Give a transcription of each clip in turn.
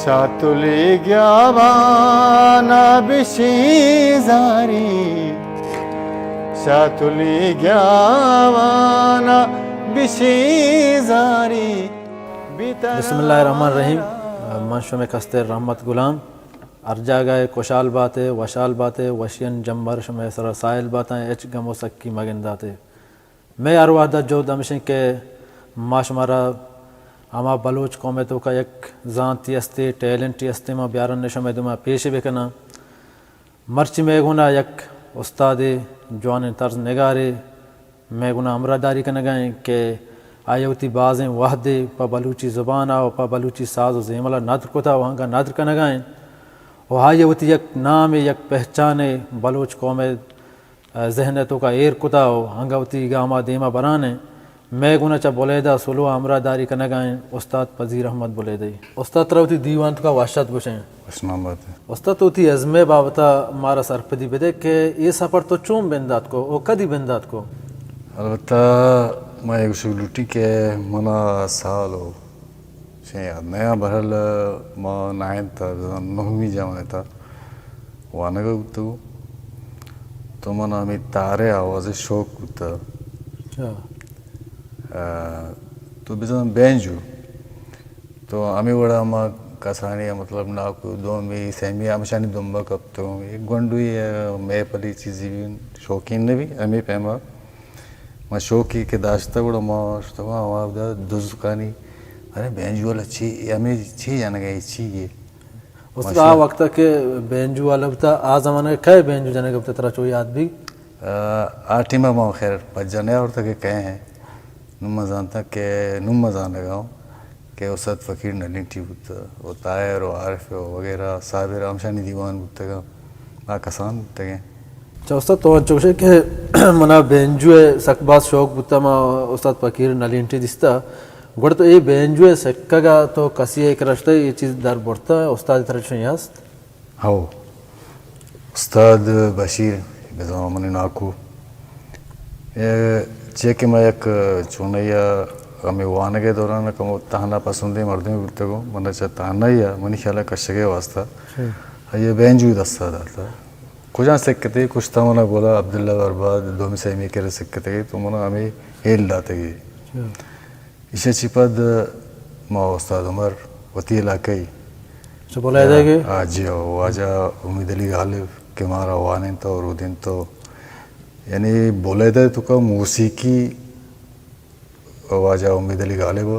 شاتلی گیاوانا بشیزاری شاتلی گیاوانا بشیزاری. بسم اللہ الرحمن الرحیم. منشو میں کستر رحمت غلام ارجا گائے کوشال باتیں وشال باتیں وشین جمبرش میں سر سائل باتیں اچ گمو سکی مگنداتے میں ارواح جو دمشن کے ماشمارا اما بلوچ قومیتوں کا یک ذاتی استے ٹیلنٹی استے ما بیارن نشو میں دما پیش بکنا مرچی میں گنا یک استاد جوان طرز نگارے میں گنا امراداری کا نگائیں کہ آیوتی بازیں وحدے پا بلوچی زبان آو پا بلوچی ساز و زیملہ نادر کتا وہاں کا نادر کا نگائیں و آیوتی یک نام یک پہچانے بلوچ قوم ذہنتوں کا ایر کتا ہو ہنگوتی گاما دیما برانے میں گنا چا بولیدہ سلو امراداری کا نگائیں استاد پذیر احمد بولیدہ. استاد تروتی دیوان تو کا واشت گوشیں اسلام آباد استاد توتی عزمے بابتا مارا سرپدی بدے کہ یہ سفر تو چون بندات کو او کدی بندات کو البتہ میں ایک شکلوٹی کے منا سال ہو یاد نیا بہرل ما نائن تھا نہمی جامعہ تھا وانگا گتا تو منا ہمیں تارے آواز شوق گتا تو بزن بینجو تو ہمیں بڑا ہما کسانی مطلب ناکو دو میں سیمی ہمشانی دنبا کب تو ایک گنڈوی میں پلی چیزی بھی شوقین نے بھی ہمیں پیما ما شوقی کے داشتا بڑا ما شتا ہوا دا دوزکانی ارے بینجو والا چی ہمیں چی جانا گئی چی یہ اس کا وقت کہ بینجو والا بتا آ زمانہ کئے بینجو جانے کا بتا ترا چو یاد بھی آٹھی میں ما خیر پچ جانے اور تک کہے ہیں نمازان تھا کہ نمازان لگاؤں کہ اسد فقیر نلنٹی بودتا و طائر و عارف وغیرہ صابر امشانی دیوان بودتا گا آکسان بودتا گئے. اچھا استاد تو چوشے کہ منا بینجو سکباز شوق بودتا ما استاد فقیر نلنٹی دستا گوڑ تو یہ بینجو سکا گا تو کسی ایک رشتہ یہ چیز در بڑھتا ہے استاد طرح چھوئی ہست ہاو استاد بشیر بزاو منی ناکو چیک میں ایک چونیا ہمیں وانگے دوران کم تہنا پسندی مردمی بودتا گو منہ چاہ تہنا ہی ہے منی خیالہ کشگے واسطہ یہ بینجو دستا دارتا کجاں سکتے کچھ تا منہ بولا عبداللہ برباد دومی سیمی کے سکتے گئی تو منہ ہمیں ہیل لاتے گئی اسے چپد ما استاد عمر وطی علاقائی جو بولا ہے کہ آجی واجہ امید علی غالب کہ مارا وانین تو رودین تو یعنی بولے دے تو کا موسیقی واجہ امید علی غالب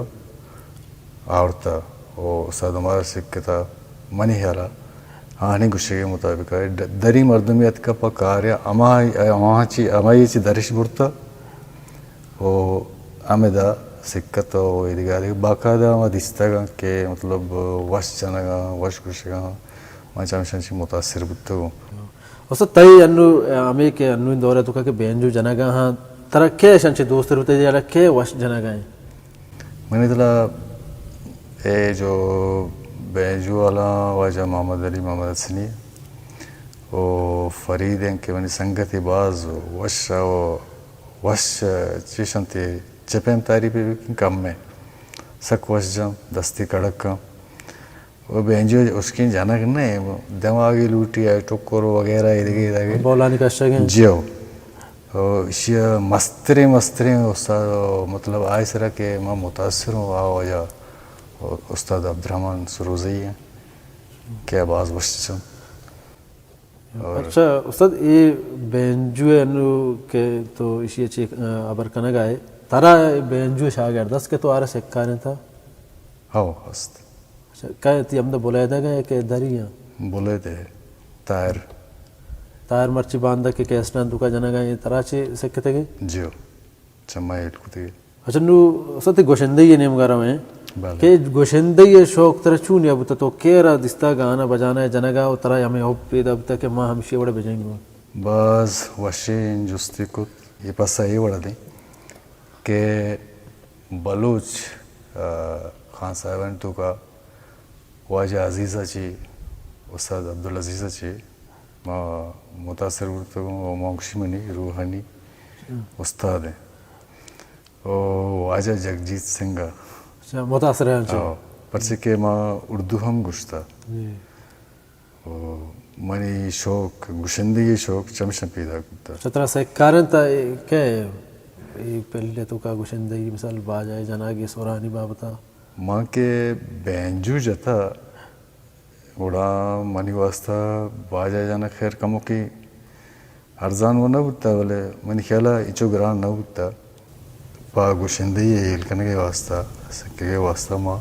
آورتا وہ استاد عمر سکتا منی خیالا آنی گوشے کے مطابق دری مردمیت کا پا کاریا اما یہ چی درش برتا وہ آمدہ سکت و ایدگاری باقاعدہ ما دیستا گا کہ مطلب وش جانا گا وش گوشے گا ما چاہمشنشی متاثر بودتا گو. استاد تایی انو ہمیں کہ انو ان دورے تو کہ بینجو جنا گا ہاں ترہ کے شنچے دوست روتے جالا کے وش جنا گا ہیں میں نے تلا اے جو بینجو والا واجہ محمد علی محمد حسنی و فرید ہیں کہ منی سنگتی باز وش چیشنتی چپیم تاری پہ بھی کم میں سک وش جام دستی کڑک کم وہ بینجو اس کی جانا کرنا ہے دماغی لوٹی ہے ٹکر وغیرہ ادھگے بولانی کا شگیں جیو اسی مستری استاد مطلب آئے سرا کہ میں متاثر ہوں وجہ استاد عبدالرحمن سروزی ہیں کہ باز وش جام. اچھا استاد یہ بینجو انو کہ تو اسی اچھی ابر کنگ آئے ترا بینجو شاگردست کے تو آرہ سکھانے تھا ہاو ہست اچھا کہے تی ہم دا بولے دے گئے کہ دری ہیں بولے دے تائر مرچی باندھا کہ کیسٹان تو کا جنا گئے ترا چی سکھتے گئے جیو چمائی لکھتے گئے. اچھا نو استاد گوشندی یہ نیم گارا میں کہ گوشندی شوق ترہ چون یا بتا تو کیرا دستا گانا بجانا ہے جنا گا و ترا ہمیں ہوپ پیدا بتا کہ ماں ہمشی وڑا بجائیں گے باز وشین جستی کت یہ پسا یہ وڑا دیں کہ بلوچ خان صاحبان تو کا واجہ عزیزہ چی استاد عبدالعزیزہ چی ما متاثر ہوتا ہوں موکشی منی روحانی استاد ہیں واجہ جگجیت سنگھا متاثر ہیں پرسے کہ ما اردو ہم گشتا منی شوق گشندگی شوق چمشن پیدا کرتا چترا سے کارن تا کہ پہلے تو کا گشندگی مثال باجائے جناگی سورانی بابتا ماں کے بینجو جتا گوڑا منی واسطہ باجائے جانا خیر کمو کی ارزان وہ نہ بودتا بلے منی خیالہ اچو گران نہ بودتا پا گشندگی ہیل کرنے کے واسطہ سکے کے واسطہ ماں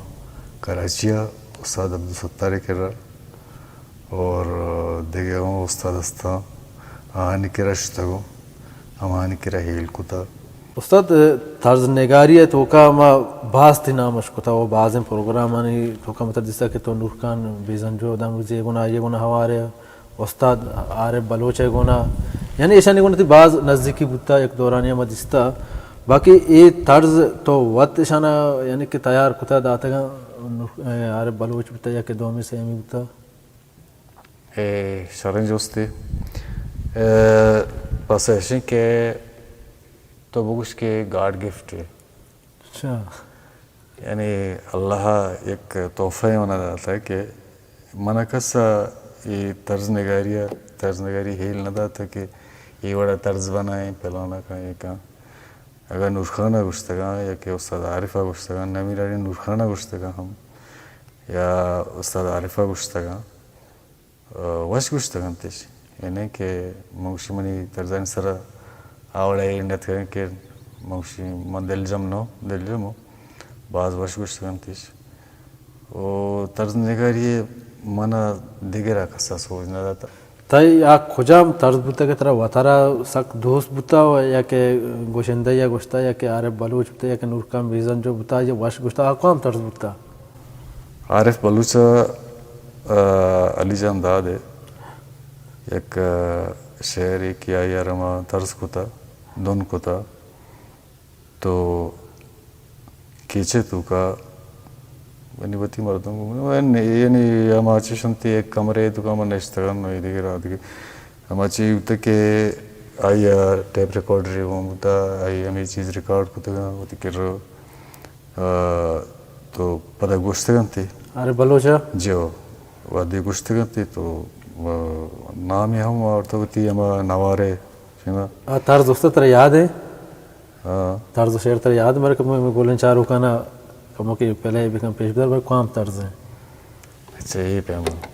کراچیا استاد عبدالستار کر رہا اور دیگه اون استاد استا آهانی که رشتگو آهانی که رهیل کتا استاد طرز نگاری تو کا ما باز تی نامش کتا و بعض پروگرامانی تو کا متدستا کہ تو نورخان بیزنجو دام روزی گونا یہ گونا ہوارے استاد عارف بلوچ گونا یعنی ایشانی گونا تی باز نزدیکی بودتا ایک دورانی مدستا باقی یہ طرز تو وقت ایشانا یعنی کہ تیار کتا داتا گا عارف بلوچ بودتا یا کہ دومی سے امی بودتا شرن جوستی پس ایشن که تو بگوش که گاڈ گفٹ ہے اچھا یعنی اللہ ایک تحفہ ہونا داتا ہے کہ منع کسا یہ طرز نگاری ہیل نہ داتا کہ یہ بڑا طرز بنائیں پہلانا کا یہ کہاں اگر نورخانہ گشتگاں یا کہ استاد عارفہ گشتگاں نمیرانی نورخانہ گشتگاں ہم یا استاد عارفہ گشتگاں وش گشتگاں تیش یعنی کہ موشی منی طرزانی سرا آوڑا ایندت کریں کہ موشی من دل جمو بعض وش گشتگاں تیش و طرز نگاری منا دیگر کسا سوچنا داتا تای آگ کجام طرز بودتا کہ ترا وطارا سک دوست بودتا یا کہ گوشندہ یا گوشتا یا کہ عارف بلوچ بودتا یا کہ نورخان بیزن جو بودتا یا وش گوشتا آگ کام طرز بودتا عارف بلوچ علی جان داد ہے ایک شعر کیا یا رما طرز کتا دون کتا تو کیچے تو کا ونی بتی مردوں کو یعنی ہم آچی شنتی ایک کمرے تو کا من نشتگان نوی دیگر آدھگی ہم آچی ہوتا کہ آئی ٹیپ ریکارڈری ہوں ہوتا آئی ہمیں چیز ریکارڈ کتا گا ہوتی کر رہو تو پتہ گوشتگان تھی عارف بلوچا جو وادی گوشتگان تھی تو نامی ہم اور تو تی ہم نوارے طرز دوستا ترا یاد ہے طرز شعر ترا یاد میرے کب میں گولن چارو کانا کمو کی پہلے بکم پیش بدر بھائی کام طرز ہیں اچھا یہ پیمان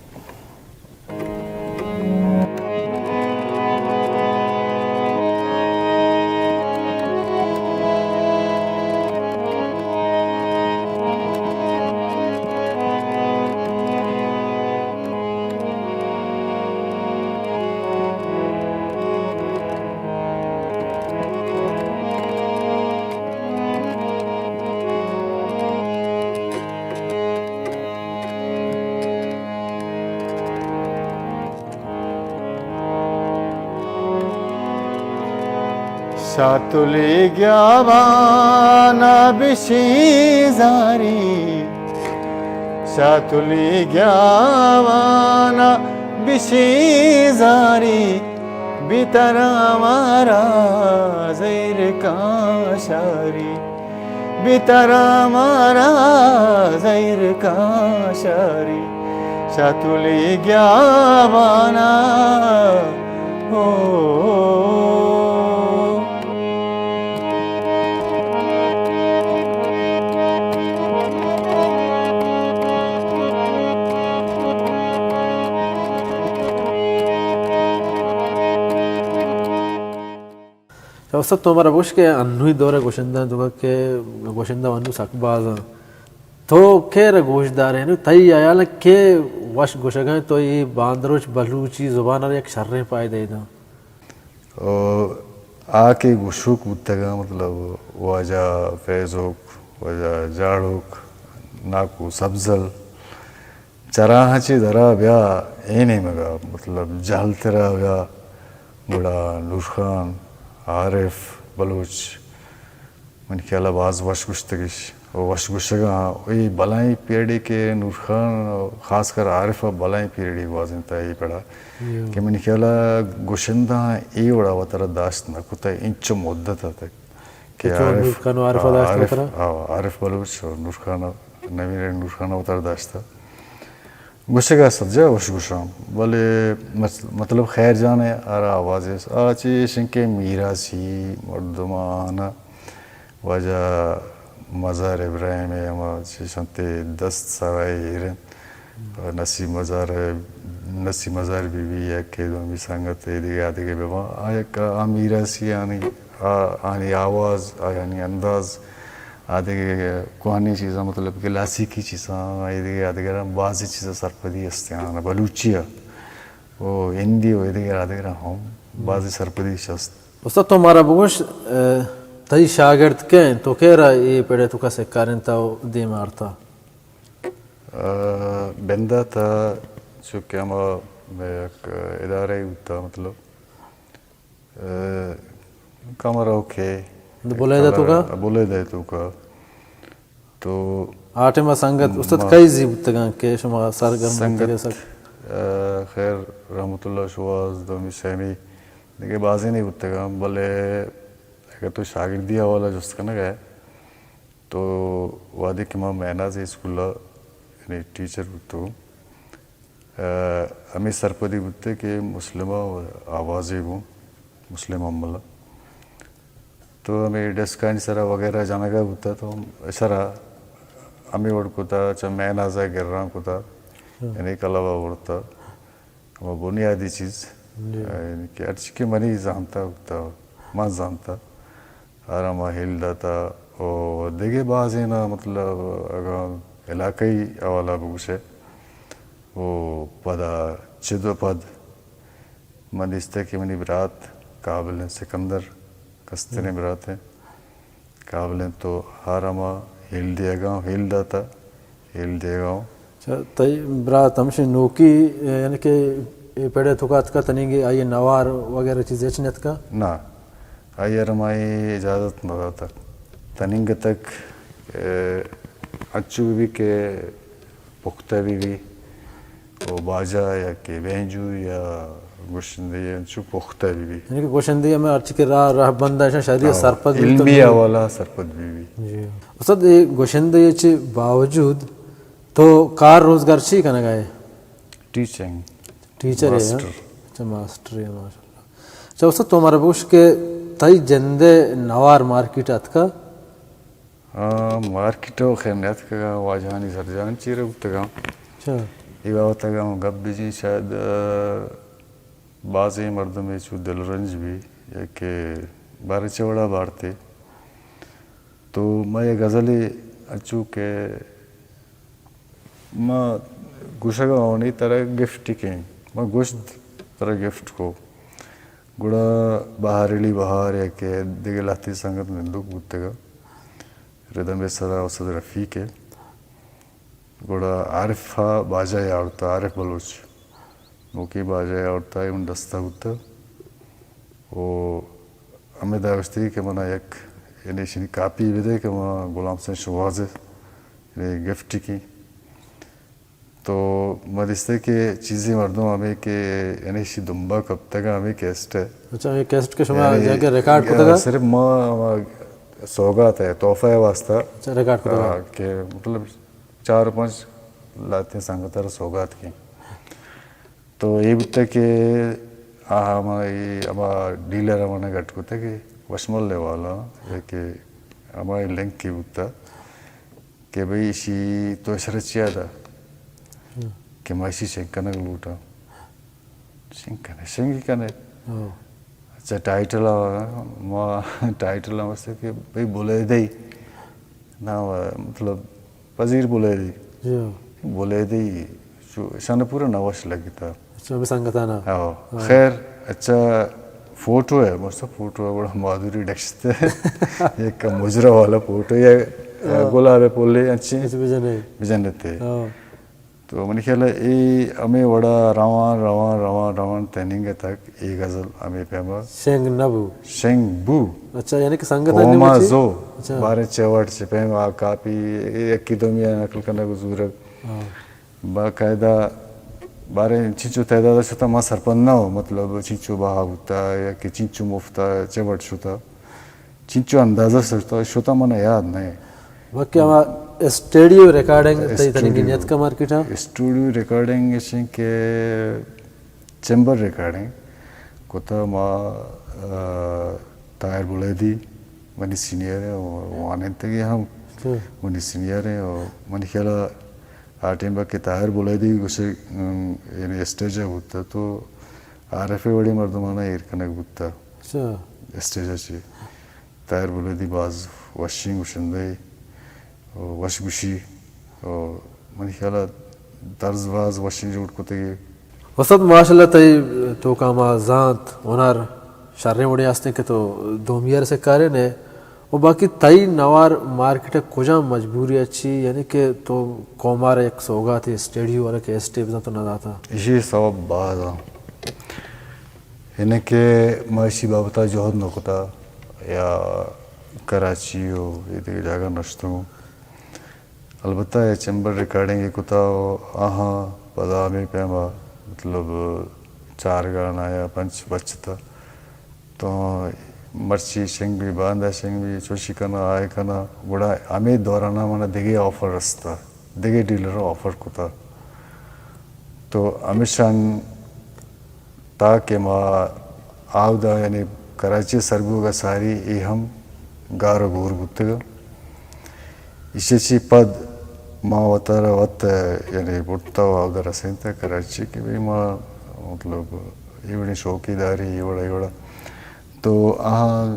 شاتولی گیاوانا بشیزاری شاتولی گیاوانا بشیزاری بیترا مارا زیر کاشاری بیترا مارا زیر کاشاری شاتولی گیاوانا استاد تو ہمارا بوش کے انوی دور گوشندہ دو کہ گوشندہ انو سک باز تو کیر گوشدار ہیں تئی آیا کہ وش گوشگاں تو یہ باندروچ بلوچی زبان اور ایک شرح پائے دے دا آ کے گوشوک بودتگا مطلب واجہ فیضوک واجہ جاڑوک ناکو سبزل چراہا چی درا بیا اینے مگا مطلب جہل ترا بیا گوڑا نورخان عارف بلوچ من خیال باز وش گشتگش وش گشگا وہی بلائیں پیڑی کے نورخان خاص کر عارف بلائیں پیڑی باز انتہائی پڑا کہ من خیال گشندہ ای وڑا وطرہ داشت نہ کتا انچو مدت تک کہ عارف بلوچ اور نورخان نوین نورخانہ اتر داشتہ گوشگا سجا وش گوشام بلے مطلب خیر جانے آرا آواز آچی شنکے میرا سی مردمانہ وجہ مزار ابراہیم اما چیشنتے دست سرائی ہیرن نسی مزار بی بی یا کہ دومی سنگت دیگه آدھگے بیما آیا کا میرا سی آنی آواز آنی انداز آدھگے کوانی چیزاں مطلب کہ لاسی کی چیزاں آدھگے آدھگے بعضی چیزاں سرپدی استیان بلوچیا وہ ہندی و آدھگے آدھگے ہم بعضی سرپدی شست استاد تو ہمارا بگوش تای شاگرد کہیں تو کہہ رہا یہ پیڑے تو کسے کارن تا دی مارتا بندہ تھا چونکہ میں ایک ادارہ ہی ہوتا مطلب کامرہ اوکے بولے دے تو کا تو آٹھ میں سنگت استاد کئی زیبتگاں کہ شما سرگرم سنگت خیر رحمت اللہ شواز دومی سیمی دیکھے بازی نہیں بتگاں بلے اگر تو شاگردی حوالہ جست کرنا گئے تو وعدے کہ میں محنہ سے اسکولہ یعنی ٹیچر بتو ہمیں سرپدی بتے کہ مسلمہ آوازی ہوں مسلم عملہ تو ہمیں ڈسکانی سرا وغیرہ جانا گیا بتا تو سرا ہمیں وڑ کو تھا چاہے میں نازا گر رہا کو تھا یعنی ایک علاوہ وڑتا وہ بنیادی چیز یعنی کہ ارچ کے منی جانتا ہوتا ماں جانتا آرام ہل داتا اور دیکھے بازی نا مطلب اگر علاقائی حوالہ بگوشے وہ پدا چدو پد من استے کہ منی برات قابل ہیں سکندر کستنے برات ہیں قابل ہیں تو آراما ہل دیا گاؤں ہل داتا ہل دیا گاؤں تای برات ہمشہ نوکی یعنی کہ پیڑے تھکات کا تنینگی آئیے نوار وغیرہ چیزیں چنیت کا نا آئیے رمائی اجازت نہ داتا تنینگ تک اچھو بھی کہ پختہ بھی وہ باجا یا کہ بینجو یا گوشندی انچو پختہ بھی یعنی کہ گوشندی میں ارچ کے راہ بندہ شاید سرپد علمی حوالہ سرپد بھی استاد گوشندی چی باوجود تو کار روزگار چی کنا گئے ٹیچنگ ٹیچر ہے اچھا ماسٹر ہے ماشاء اللہ اچھا استاد تو ہمارا بوش کہ تائی جندے نوار مارکیٹ ات کا مارکیٹو خیرنیت کا واجہانی سرجان چیرے گفتگاں اچھا یہ باوتا گا گب بھی شاید بعضی مردم میں چو دل رنج بھی یا کہ بارے چوڑا بارتے تو میں یہ غزلی اچھو کہ میں گوشگا ہونی طرح گفٹ کہیں میں گوشت طرح گفٹ کو گوڑا بہاریلی بہار یا کہ دیگے لاتی سنگت نندوک بودتے گا ردم سرا اسد رفیق ہے گوڑا عارف باجا یا عورتا عارف بلوچ نوکی باجا یا عورتا ہے ان دستا ہوتا وہ ہمیں داوستی کہ منا یک یعنی شنی کاپی بھی دے کہ منا غلام سے شواز یعنی گفٹ کی تو مدستے کہ چیزیں مردوں ہمیں کہ یعنی شی دنبا کب تک ہمیں کیسٹ ہے اچھا یہ کیسٹ کے شما جا کے ریکارڈ کو تگا صرف ماں سوگات ہے تحفہ ہے واسطہ اچھا ریکارڈ کو تگا کہ مطلب 4-5 لاتے ہیں سنگتر سوگات کی تو یہ بتا کہ ہماری ڈیلر ہمارے گھٹ کو تھا کہ وشمل لے والا ہے کہ ہماری لنک کی بتا کہ بھئی اسی تو اشرچیا تھا کہ میں اسی شنکنک لوٹا شنگی کنے اچھا ٹائٹل آگا ٹائٹل آگا سے کہ بھئی بولے دی نا مطلب پذیر بولے دی بولے دی شانے پورا نواش لگی تھا اچھا بھی سنگتانا خیر اچھا فوٹو ہے مجھتا فوٹو ہے بڑا مادوری ڈکشتے ہے ایک مجرہ والا فوٹو ہے گلابے پولے اچھی بجنتے تو منی خیال ہے ای ہمیں وڑا روان تیننگ تک ای غزل ہمیں پیما شنگ نبو شنگ بو اچھا یعنی کہ سنگتانی کوما زو بارے چوٹ سے پیما کاپی ایک دومی نقل کرنے گزورک باقاعدہ بارے چینچو تعداد شتا ماں سرپن نہ ہو مطلب چینچو باہا ہوتا یا کہ چینچو مفتا چوٹ شتا چینچو اندازہ شتا منہ یاد نہیں باقی اسٹوڈیو ریکارڈنگ تی تنگی نیت کا مارکیٹ ہے اسٹوڈیو ریکارڈنگ اشن کے چیمبر ریکارڈنگ کوتا ما طاہر بلیدی منی سینئر ہے وہاں تگی ہم منی سینئر ہیں اور منی خیالہ آٹیم با کہ طاہر بلیدی گوشے یعنی اسٹیج ہے ہوتا تو عارفی وڑی مردمانہ ایرکنک ہوتا اسٹیج ہے طاہر بلیدی باز وشنگ وشندے وش گوشی اور منی خیالہ طرز باز وشنگ جوڑ کو تگی وسط ماشاءاللہ تی تو کاما زانت ہنر شرنے وڑی آستے کہ تو دومیر سے کارے نے اور باقی تی نوار مارکیٹ کجا مجبوری اچھی یعنی کہ تو قومار ایک سوگا تھی اسٹیڈیو والا کہ اسٹیپ تو نہ داتا یہ سبب بعض یعنی کہ معاشی بابتا جوہد نکتا یا کراچی ہو یہ دیکھ جاگہ نشتوں البتہ یہ چیمبر ریکارڈنگ یہ کتا آہاں پدامی پیما مطلب 4 گانا یا 5 بچتا تو مرچی شنگ بھی باندھا شنگ بھی چوشی کنا آئے کنا بڑا ہمیں دورانا مانا دیگے آفر رستا دیگے ڈیلر آفر کتا تو ہمیشہ تاکہ ما آودا یعنی کراچی سرگو گا ساری ای ہم گارو گور گتا گا اسے چی پد ما وطارا وقت یعنی بڑھتا ہوا آودا رسین تا کراچی کی بھی ما مطلب یہ بڑی شوقی داری یہ بڑا تو آہاں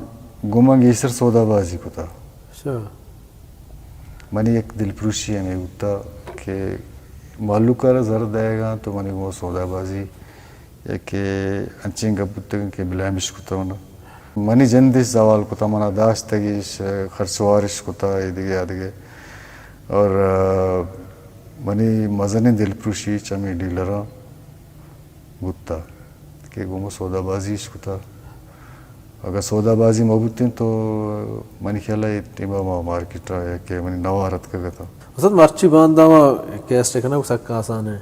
گمانگ ایسر سودا بازی کتا منی ایک دل پروشی ہمیں ہوتا کہ معلوم کارا زرد آئے گا تو منی وہ سودا بازی یا کہ انچین گا بودتگن کہ بلائمش کتا ہونا منی جندش زوال کتا منا داشتگیش خرچوارش کتا یہ دیگے آدھگے اور منی مزن دل پروشی چمی ڈیلران بودتا کہ گمو سودا بازیش کتا اگر سودا بازی موجود ہیں تو منی خیالہ اتنی با مارکیٹ ہے کہ منی نوارت کا گتا وسط مرچی باندھا ہوا کیسٹ کنا کو سکا آسان ہے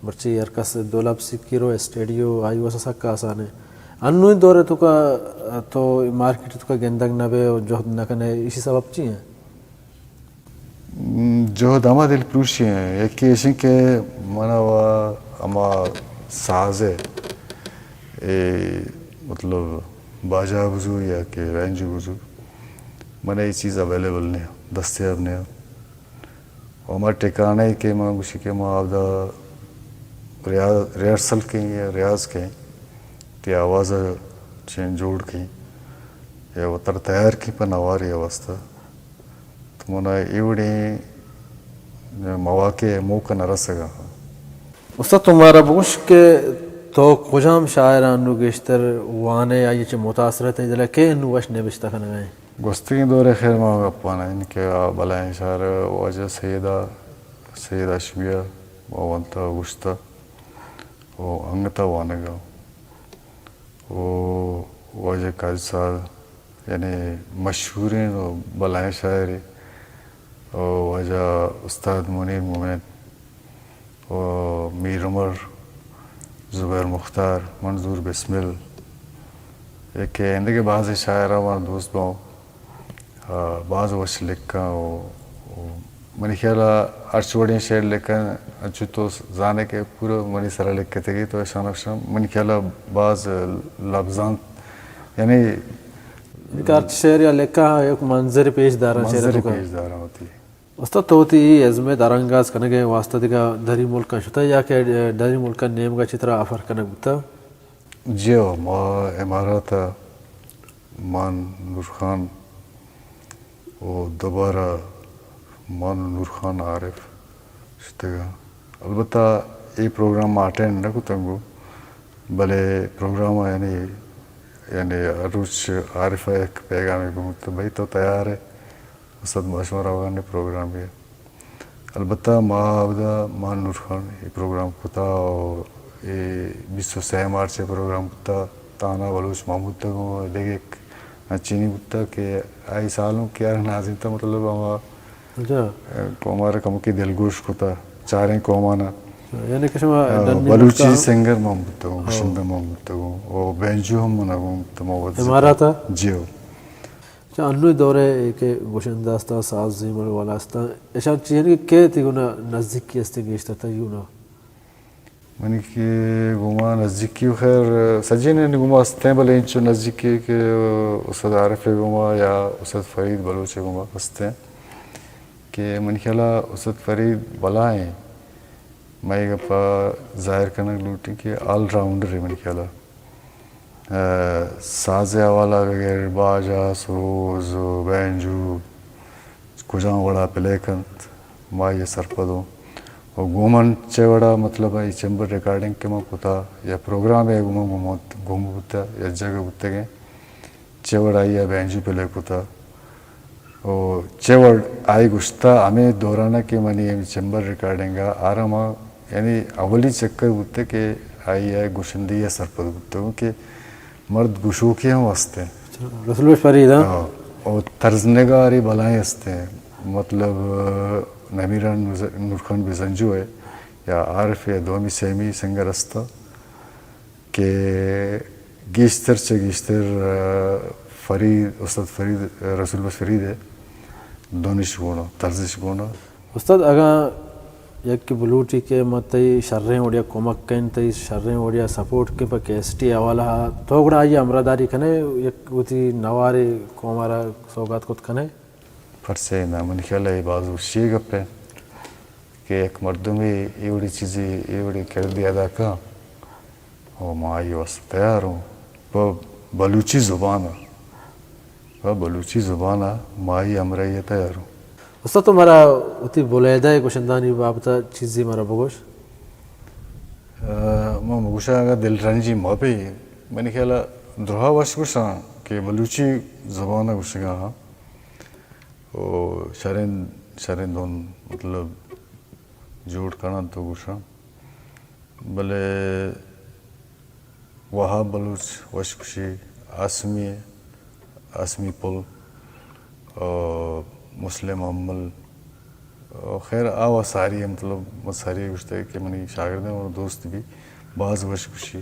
مرچی ارکس دولاب سکی رو اسٹیڈیو آئی واسا سکا آسان ہے انوی دورے تو کا تو مارکیٹ تو کا گندگ نبے اور جوہد نکنے اسی سبب چی ہیں جوہد اما دل پروشی ہیں ایک ایشن کہ منا وا اما ساز ہے مطلب باجا بزو یا کہ رینج بزو منہ یہ چیز اویلیبل نہیں دستیاب نہیں اور ہمارا ٹھکانا ہے کہ ماں گوشی کہ ماں آبدا ریہرسل کہیں یا ریاض کہیں تی آواز چین جوڑ کہیں یا وطر تیار کہیں پر نواری واسطہ تو منہ یہ بڑی مواقع موقع نہ رسگا استاد تمہارا بوش کے تو کجام شاعران نو گشتر وانے یا یہ متاثرت ہے جلے کہ انو وش نبشتہ کھنے گئے گوستگی دور خیر ماں اپانا ان کے بلائیں شاعر واجہ سید اشمیہ وانتا گشتا و انگتا وانگا و واجہ قاضی صاحب یعنی مشہورین و بلائیں شاعری و واجہ استاد منیر مومن و میر عمر زبیر مختار منظور بسمل ایک اندگی بعض شاعرہ ہمارا دوست باؤں بعض وش لکھا منی خیالہ ارچوڑی شعر لکھا اچھو تو زانے کے پورا منی سرہ لکھے تھے تو اشان افشان منی خیالہ بعض لفظان یعنی ارچ شعر یا لکھا ایک منظر پیش دارا منظر پیش دارا ہوتی ہے استاد توتی ازمے دارنگاز کنگے واسطہ دیگا دری ملکا شتا یا کہ دری ملکا نیم گا چترا آفر کنگ بتا جیو ما اماراتا مان نور خان و دوبارہ مان نور خان عارف شتگا البتہ یہ پروگرام اٹینڈ نہ کتنگو بلے پروگرام یعنی عروج عارفہ ایک پیغامی گمت بھائی تو تیار ہے اسد مشورہ وغیرہ پروگرام ہے البتہ مان نور خان یہ پروگرام کتا اور یہ 23 مارچ پروگرام کتا تانا بلوچ محمود تک دیکھے چینی کتا کہ آئی سالوں کیا ناظرین تا مطلب ہمارا کم کی دلگوش کتا چاریں قومانا یعنی کہ بلوچی سنگر محمود تک گشندہ محمود تک وہ بینجو ہم منگوں تمہارا اماراتا جیو انوی دوره که گوشنده است ساز زیمر والا است اشان چیزی که تیگونا نزدیکی است گیشته تا یونا منی که گوما نزدیکی خیر سجین گوما استعمال اینچو نزدیکی که استاد عارف گوما یا استاد فرید بلوچ گوما هسته که من خیالا استاد فرید بلائیں میں گپا ظاہر کرنا لوٹی کہ آل راؤنڈر ہے من خیالا ساز والا وغیرہ باجا سروز بینجو کجاں وڑا پلے کنت ما یہ سرپدوں اور گومن چوڑا مطلب ہے چمبر ریکارڈنگ کے ماں پتا یا پروگرام ہے گوم پتا یا جگہ پتے گئے چوڑ آئی یا بینجو پلے پتا اور چوڑ آئی گشتہ ہمیں دورانا کہ منی چمبر ریکارڈنگ آرام یعنی اولی چکر پتے کہ آئی ہے گوشندی یا سرپد پتے ہوں کہ مرد گشوکی ہوں واسطے رسول فرید اور طرز نگاری بلائیں ہستے ہیں مطلب نمیران نورخان بزنجو ہے یا عارف یا دومی سیمی سنگر استا کہ گیشتر فرید استاد فرید رسول بس فرید ہے دونش گونا طرزش گونا استاد اگا یک بلوٹی کے متی شریں وڑیا کومک کن تی شریں وڑیا سپورٹ کے پا کیسٹی اوالا تو گڑا آئی امراداری کنے یک وتی نواری کومارا سوگات کت کنے فرسے نا من خیال ہے بازو شی گپے کہ ایک مردمی ایوڑی چیزی ایوڑی کردی ادا کا اور میں آئی واسط تیار ہوں بلوچی زبانا میں آئی امرائی تیار ہوں استاد تمہارا اتی بولیدہ گوشندانی بابتا چیزی مارا بگوش میں مگوشا آگا دل رنجی ماں پہ میں نے خیالا درہا واش گوشا کہ بلوچی زبانہ گوشگا ہاں اور شرین دون مطلب جوڑ کرنا تو گوشا بلے وہاب بلوچ وشکشی آسمی پل مسلم عمل خیر آوا ساری ہے مطلب ساری گوشت ہے کہ منی شاگرد ہیں اور دوست بھی بعض وشکشی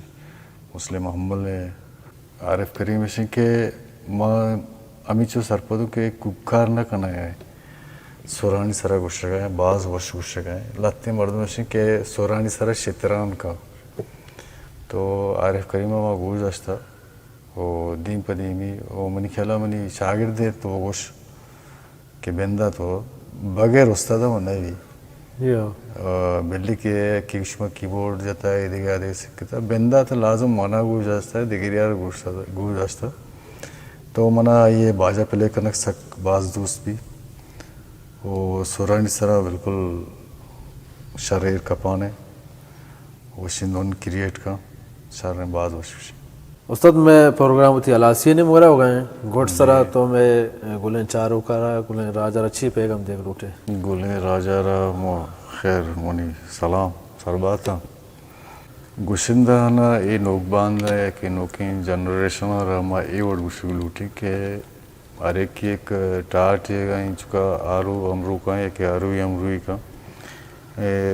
مسلم عمل ہے عارف کریم اشن کہ ماں امیچو سرپدو کہ کبکار نہ کنا ہے سورانی سرا گوشت ہے بعض وش گوشت ہے لاتے مردم اشن کہ سورانی سرا شتران کا تو عارف کریمہ ماں گوش داشتا وہ دین پدیمی وہ منی خیالہ منی شاگرد ہے تو گوش کہ بندہ تو بغیر استادا وہ نہیں بھی بلی کے کشمہ کی بورڈ جاتا ہے دیگر آدھے سکتا بندہ تو لازم مانا گوش جاستا ہے دیگر یار گوش جاستا تو منا یہ باجا پلے کنک سک باز دوست بھی وہ سورانی سرا بالکل شریر کپانے وہ شندون کریٹ کا شرین باز وشوشی استاد میں پروگرام تھی علاسیہ نے مورا ہو گئے ہیں گھوٹ سرا تو میں گلیں چاروں کرا گلیں راجہ را چھی پیغم دیکھ روٹے گلیں راجہ را مو خیر مونی سلام سرباتا گوشندہ نا ای نوک باندھا ہے کہ نوکین جنریشن را ما ای وڑ گوشگ لوٹی کہ ارے کی ایک ٹاٹ یہ گا ان چکا آرو امرو کا ہے کہ آروی امروی کا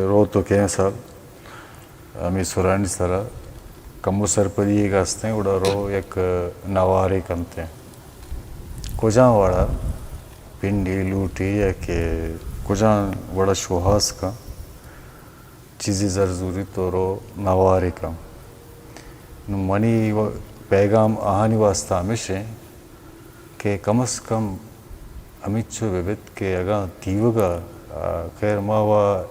رو تو کہیں صاحب ہمیں سورانی سرا کمو سر پر یہ گاستے ہیں اڑا رو ایک نوارے کنتے ہیں کجاں وڑا پنڈی لوٹی یا کہ کجاں وڑا شوہاس کا چیزی زرزوری تو رو نوارے کا منی پیغام آہانی واسطہ ہمیشہ کہ کم از کم امیچو بیبت کہ اگاں تیوگا خیر ماوا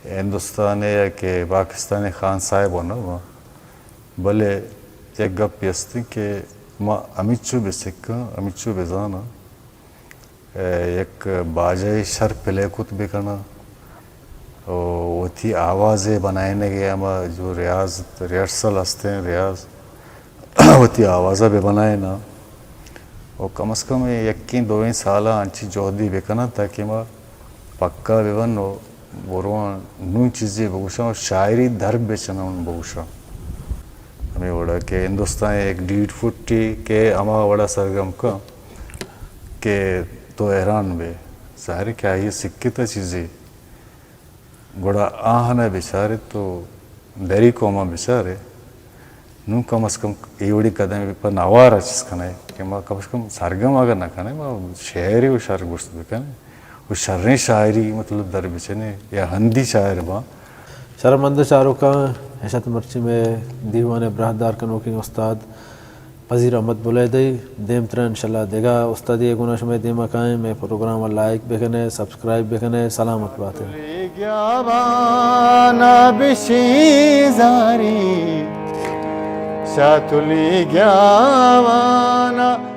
ہندوستان یا کہ پاکستان خان صاحب ہونا بلے ایک گپ پیستی کہ ما امیچو بے سکا امیچو بے زانا ایک باجائی شر پلے کت بے کنا وہ تھی آوازیں بنائنے گیا ما جو ریاض ہستے ہیں ریاض وہ تھی آوازہ بے بنائے نا اور کم از کم یکین دوین سالہ انچی جوہدی بے کنا تاکہ ما پکا بے بنو بروان نون چیزیں بگوشا اور شاعری درب بے چنا ان بگوشا ہمیں وڑا کہ ہندوستان ایک 1.5 فٹ کے اما وڑا سرگم کا کہ تو ایران بے ظاہر کیا یہ سکتا چیزیں گوڑا آہنا بیچارے تو دری قوما بیچارے نو کم از کم ایوڑی قدم پن آوارا چیز کنے کہ ما کم از کم سرگم اگر نہ کنے ما شعری و شعر گوشت بکنے و شرنی شاعری مطلب در بچنے یا ہندی شاعر با شرمند چاروں کا حشت مرچی میں دیوان برہدار کنوکی استاد پذیر احمد بلیدی دیم ترن انشاءاللہ دیگا استادی گناش میں دیما قائم میں پروگرام لائک بکنے سبسکرائب بکنے سلامت باتیں گیاوانا بشی زاری شاتلی گیاوانا